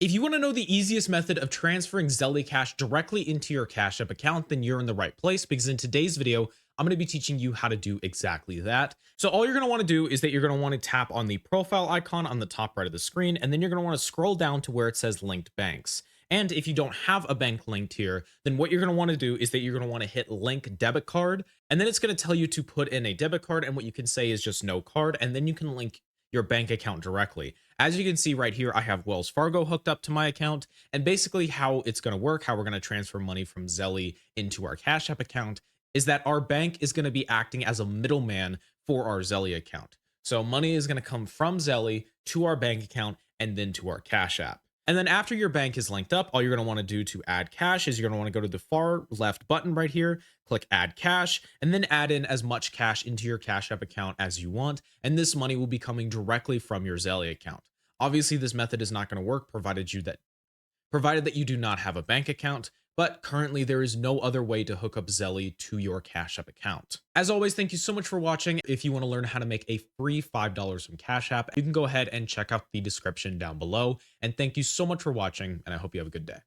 If you want to know the easiest method of transferring Zelle cash directly into your Cash App account, then you're in the right place because in today's video, I'm going to be teaching you how to do exactly that. So all you're going to want to do is that you're going to want to tap on the profile icon on the top right of the screen, and then you're going to want to scroll down to where it says linked banks. And if you don't have a bank linked here, then what you're going to want to do is that you're going to want to hit link debit card, and then it's going to tell you to put in a debit card, and what you can say is just no card, and then you can link your bank account directly. As you can see right here, I have Wells Fargo hooked up to my account, and basically how it's going to work, how we're going to transfer money from Zelle into our Cash App account, is that our bank is going to be acting as a middleman for our Zelle account. So money is going to come from Zelle to our bank account and then to our Cash App. And then after your bank is linked up, all you're going to want to do to add cash is you're going to want to go to the far left button right here, click add cash, and then add in as much cash into your Cash App account as you want. And this money will be coming directly from your Zelle account. Obviously, this method is not going to work provided that you do not have a bank account, but currently there is no other way to hook up Zelle to your Cash App account. As always, thank you so much for watching. If you want to learn how to make a free $5 from Cash App, you can go ahead and check out the description down below. And thank you so much for watching, and I hope you have a good day.